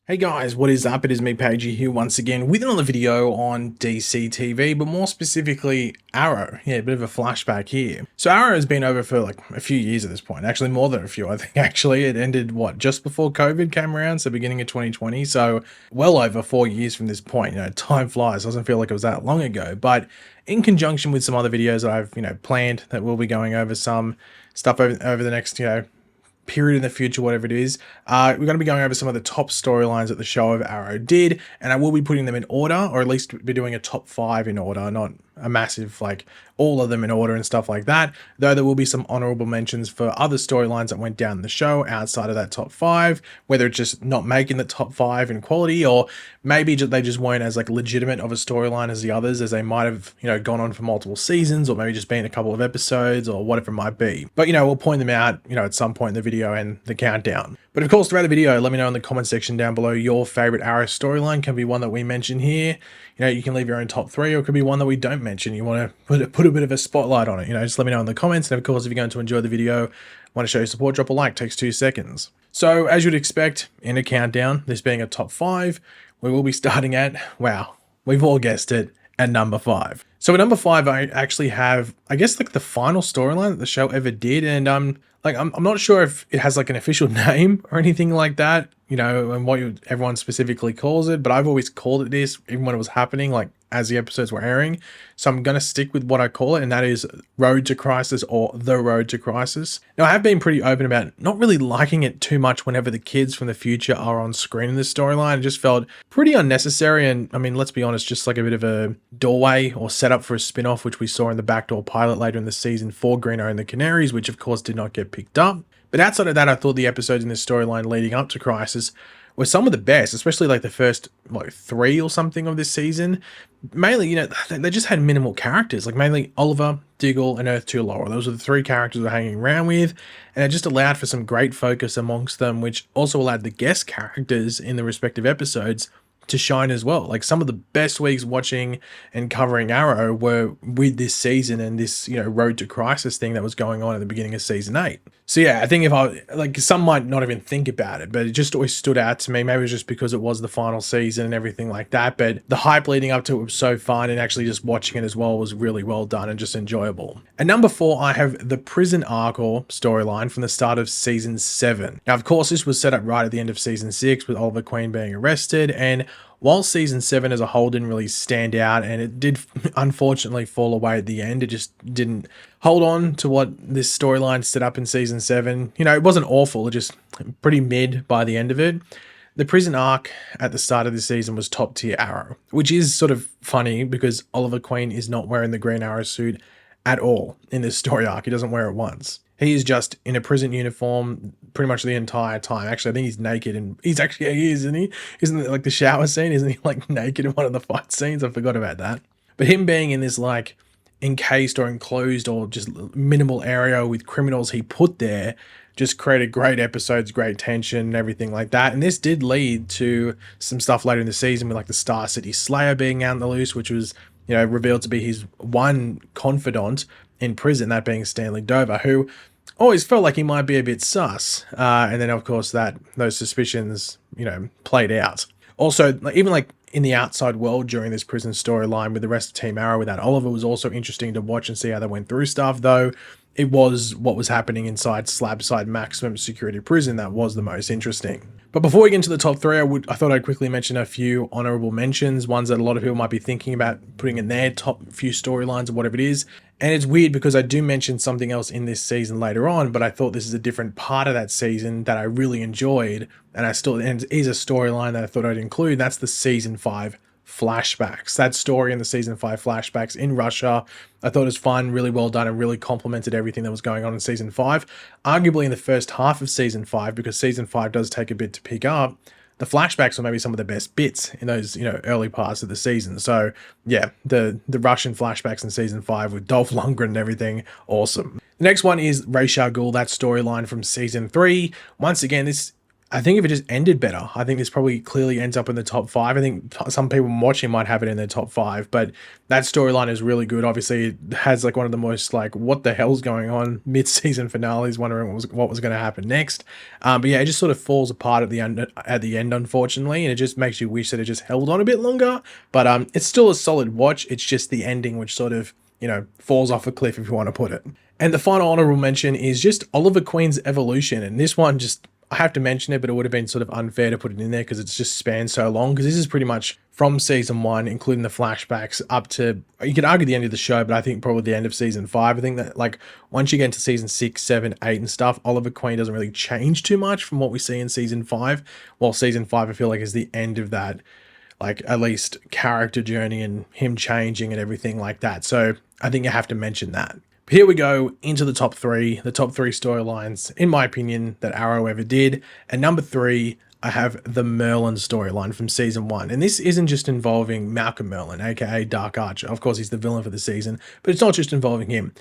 Hey guys, what is up? It is me, Pagey, here once again with another video on DC TV, but more specifically Arrow. Yeah, a bit of a flashback here. So Arrow has been over for like a few years at this point, actually more than a few, I think. Actually, it ended, just before COVID came around, so beginning of 2020, so well over 4 years from this point. Time flies, doesn't feel like it was that long ago, but in conjunction with some other videos that I've, planned that we'll be going over some stuff over the next, period in the future, whatever it is. We're going to be going over some of the top storylines that the show of Arrow did, and I will be putting them in order, or at least be doing a top 5 in order, not a massive, like, all of them in order and stuff like that, though there will be some honorable mentions for other storylines that went down the show outside of that top 5, whether it's just not making the top 5 in quality, or maybe they just weren't as, like, legitimate of a storyline as the others, as they might have, gone on for multiple seasons, or maybe just been a couple of episodes, or whatever it might be. But, we'll point them out, at some point in the video and the countdown. But of course, throughout the video, let me know in the comment section down below your favorite Arrow storyline. Can be one that we mention here. You can leave your own top 3, or it could be one that we don't mention. You want to put a bit of a spotlight on it. Just let me know in the comments. And of course, if you're going to enjoy the video, want to show your support, drop a like. Takes 2 seconds. So as you'd expect, in a countdown, this being a top 5, we will be starting at, wow, we've all guessed it, at number 5. So at number 5, I actually have, I guess, like the final storyline that the show ever did, and I'm not sure if it has like an official name or anything like that, and what everyone specifically calls it, but I've always called it this, even when it was happening, like as the episodes were airing. So I'm going to stick with what I call it, and that is Road to Crisis, or The Road to Crisis. Now, I have been pretty open about not really liking it too much whenever the kids from the future are on screen in this storyline. It just felt pretty unnecessary, and I mean, let's be honest, just like a bit of a doorway or setup for a spin-off, which we saw in the backdoor pilot later in the season for Green Arrow and the Canaries, which of course did not get picked up. But outside of that, I thought the episodes in this storyline leading up to Crisis were some of the best, especially like the first 3 or something of this season. Mainly, they just had minimal characters, like mainly Oliver, Diggle, and Earth 2 Laurel. Those were the 3 characters we're hanging around with, and it just allowed for some great focus amongst them, which also allowed the guest characters in the respective episodes to shine as well. Like, some of the best weeks watching and covering Arrow were with this season and this, Road to Crisis thing that was going on at the beginning of season 8. So yeah, I think if some might not even think about it, but it just always stood out to me. Maybe it was just because it was the final season and everything like that, but the hype leading up to it was so fun, and actually just watching it as well was really well done and just enjoyable. At number 4, I have the prison arc or storyline from the start of season 7. Now, of course, this was set up right at the end of season 6 with Oliver Queen being arrested, and while season 7 as a whole didn't really stand out, and it did unfortunately fall away at the end, it just didn't hold on to what this storyline set up in season 7. It wasn't awful, it just pretty mid by the end of it. The prison arc at the start of the season was top tier Arrow, which is sort of funny because Oliver Queen is not wearing the Green Arrow suit at all in this story arc. He doesn't wear it once. He is just in a prison uniform pretty much the entire time. Actually, I think he's naked, and he is, isn't he? Isn't it like the shower scene? Isn't he like naked in one of the fight scenes? I forgot about that. But him being in this like encased or enclosed or just minimal area with criminals he put there just created great episodes, great tension and everything like that. And this did lead to some stuff later in the season with like the Star City Slayer being out in the loose, which was, revealed to be his one confidant in prison, that being Stanley Dover, who always felt like he might be a bit sus. And then, of course, those suspicions, played out. Also, even like in the outside world during this prison storyline with the rest of Team Arrow without Oliver was also interesting to watch and see how they went through stuff, though it was what was happening inside Slabside Maximum Security Prison that was the most interesting. But before we get into the top 3, I thought I'd quickly mention a few honorable mentions, ones that a lot of people might be thinking about putting in their top few storylines or whatever it is. And it's weird because I do mention something else in this season later on, but I thought this is a different part of that season that I really enjoyed, and it is a storyline that I thought I'd include. That's the season 5 flashbacks. That story in the season 5 flashbacks in Russia, I thought it was fun, really well done, and really complemented everything that was going on in season 5. Arguably in the first half of season 5, because season 5 does take a bit to pick up, the flashbacks were maybe some of the best bits in those, early parts of the season. So yeah, the Russian flashbacks in season 5 with Dolph Lundgren and everything, awesome. The next one is Ra's al Ghul, that storyline from season 3. Once again, this I think if it just ended better, I think this probably clearly ends up in the top 5. I think some people watching might have it in their top 5, but that storyline is really good. Obviously, it has like one of the most like what the hell's going on mid-season finales, wondering what was going to happen next. But yeah, it just sort of falls apart at the end, unfortunately, and it just makes you wish that it just held on a bit longer. But it's still a solid watch. It's just the ending which sort of, you know, falls off a cliff, if you want to put it. And the final honorable mention is just Oliver Queen's evolution, and this one just, I have to mention it, but it would have been sort of unfair to put it in there because it's just spanned so long. Because this is pretty much from season 1, including the flashbacks, up to, you could argue the end of the show, but I think probably the end of season 5. I think that like once you get into season 6, 7, 8 and stuff, Oliver Queen doesn't really change too much from what we see in season 5. While season 5, I feel like, is the end of that, like at least character journey and him changing and everything like that. So I think you have to mention that. Here we go into the top 3 storylines, in my opinion, that Arrow ever did. And number 3, I have the Merlin storyline from season 1. And this isn't just involving Malcolm Merlin, aka Dark Archer. Of course, he's the villain for the season, but it's not just involving him.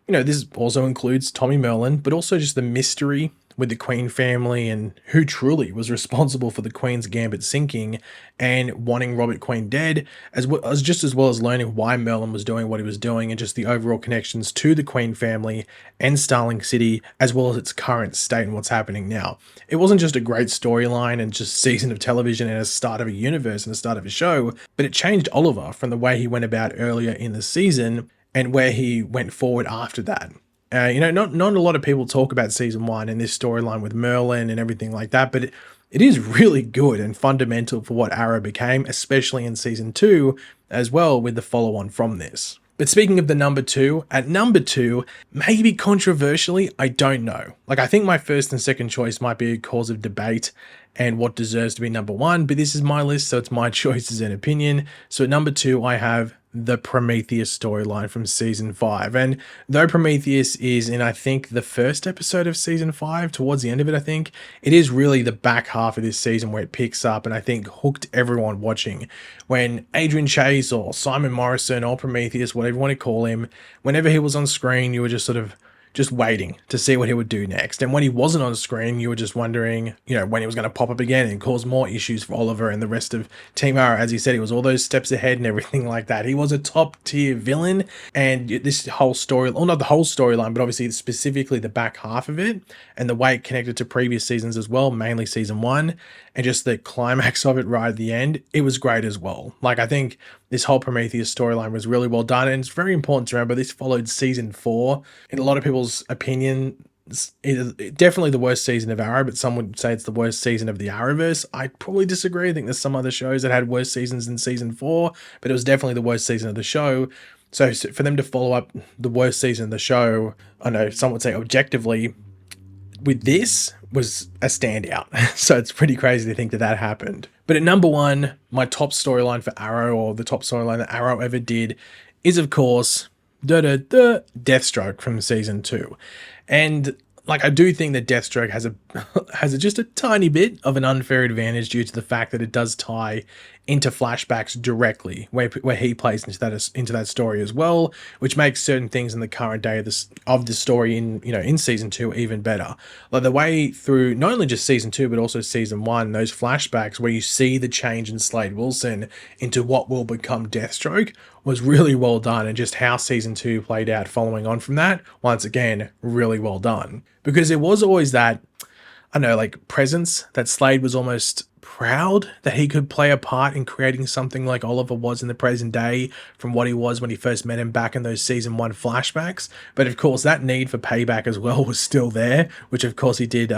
You know, this also includes Tommy Merlin, but also just the mystery with the Queen family and who truly was responsible for the Queen's Gambit sinking and wanting Robert Queen dead, as well as learning why Merlin was doing what he was doing and just the overall connections to the Queen family and Starling City, as well as its current state and what's happening now. It wasn't just a great storyline and just season of television and a start of a universe and the start of a show, but it changed Oliver from the way he went about earlier in the season and where he went forward after that. You know, not a lot of people talk about season 1 and this storyline with Merlin and everything like that, but it is really good and fundamental for what Arrow became, especially in season 2 as well, with the follow-on from this. But speaking of the number 2, at number 2, maybe controversially, I don't know. Like, I think my first and second choice might be a cause of debate and what deserves to be number 1, but this is my list, so it's my choices and opinion. So at number 2, I have the Prometheus storyline from season 5. And though Prometheus is in, I think, the first episode of season 5, towards the end of it, I think, it is really the back half of this season where it picks up and I think hooked everyone watching. When Adrian Chase or Simon Morrison or Prometheus, whatever you want to call him, whenever he was on screen, you were just sort of just waiting to see what he would do next. And when he wasn't on screen, you were just wondering, you know, when he was going to pop up again and cause more issues for Oliver and the rest of Team Arrow. As he said, he was all those steps ahead and everything like that. He was a top tier villain, and this whole story, well, not the whole storyline, but obviously specifically the back half of it and the way it connected to previous seasons as well, mainly season 1, and just the climax of it right at the end, it was great as well. Like, I think this whole Prometheus storyline was really well done, and it's very important to remember this followed season 4. In a lot of people's opinion, it's definitely the worst season of Arrow, but some would say it's the worst season of the Arrowverse. I probably disagree. I think there's some other shows that had worse seasons than season 4, but it was definitely the worst season of the show. So for them to follow up the worst season of the show, I know some would say objectively, with this was a standout. So it's pretty crazy to think that that happened. But at number 1, my top storyline for Arrow, or the top storyline that Arrow ever did, is of course Deathstroke from season 2. And like, I do think that Deathstroke has just a tiny bit of an unfair advantage due to the fact that it does tie into flashbacks directly, where he plays into that story as well, which makes certain things in the current day of the story in season 2 even better. Like the way through not only just season 2 but also season 1, those flashbacks where you see the change in Slade Wilson into what will become Deathstroke was really well done, and just how season 2 played out following on from that, once again, really well done. Because there was always that, I don't know, like presence that Slade was almost proud that he could play a part in creating something like Oliver was in the present day from what he was when he first met him back in those season 1 flashbacks. But of course that need for payback as well was still there, which of course he did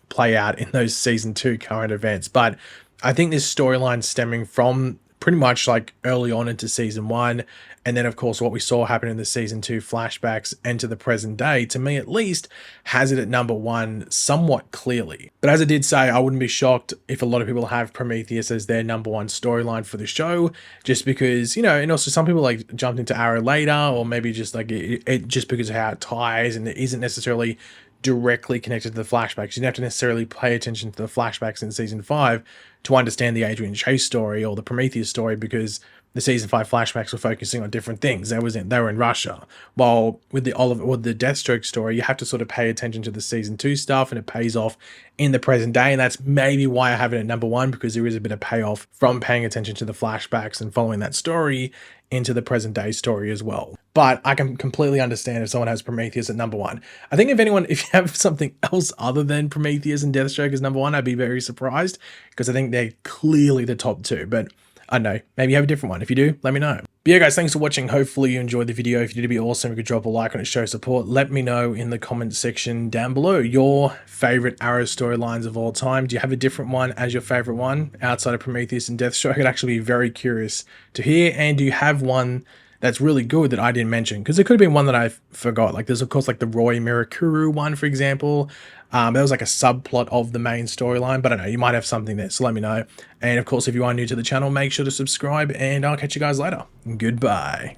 play out in those season 2 current events. But I think this storyline stemming from pretty much like early on into season 1, and then of course what we saw happen in the season 2 flashbacks and to the present day, to me at least, has it at number 1 somewhat clearly. But as I did say, I wouldn't be shocked if a lot of people have Prometheus as their number 1 storyline for the show, just because, you know, and also some people like jumped into Arrow later, or maybe just like it just because of how it ties and it isn't necessarily directly connected to the flashbacks. You don't have to necessarily pay attention to the flashbacks in season 5 to understand the Adrian Chase story or the Prometheus story, because the season 5 flashbacks were focusing on different things. They were in Russia. While with the Deathstroke story, you have to sort of pay attention to the season 2 stuff, and it pays off in the present day. And that's maybe why I have it at number 1, because there is a bit of payoff from paying attention to the flashbacks and following that story into the present day story as well. But I can completely understand if someone has Prometheus at number 1. I think if you have something else other than Prometheus and Deathstroke as number 1, I'd be very surprised, because I think they're clearly the top 2. But I don't know, maybe you have a different one. If you do, let me know. But yeah, guys, thanks for watching. Hopefully you enjoyed the video. If you did, it'd be awesome if you could drop a like on it, show support. Let me know in the comment section down below your favorite Arrow storylines of all time. Do you have a different one as your favorite one outside of Prometheus and Deathstroke? I'd actually be very curious to hear. And do you have one that's really good that I didn't mention? Because there could have been one that I forgot. Like there's of course like the Roy Mirakuru one, for example. That was like a subplot of the main storyline, but I don't know, you might have something there, so let me know. And of course, if you are new to the channel, make sure to subscribe, and I'll catch you guys later. Goodbye.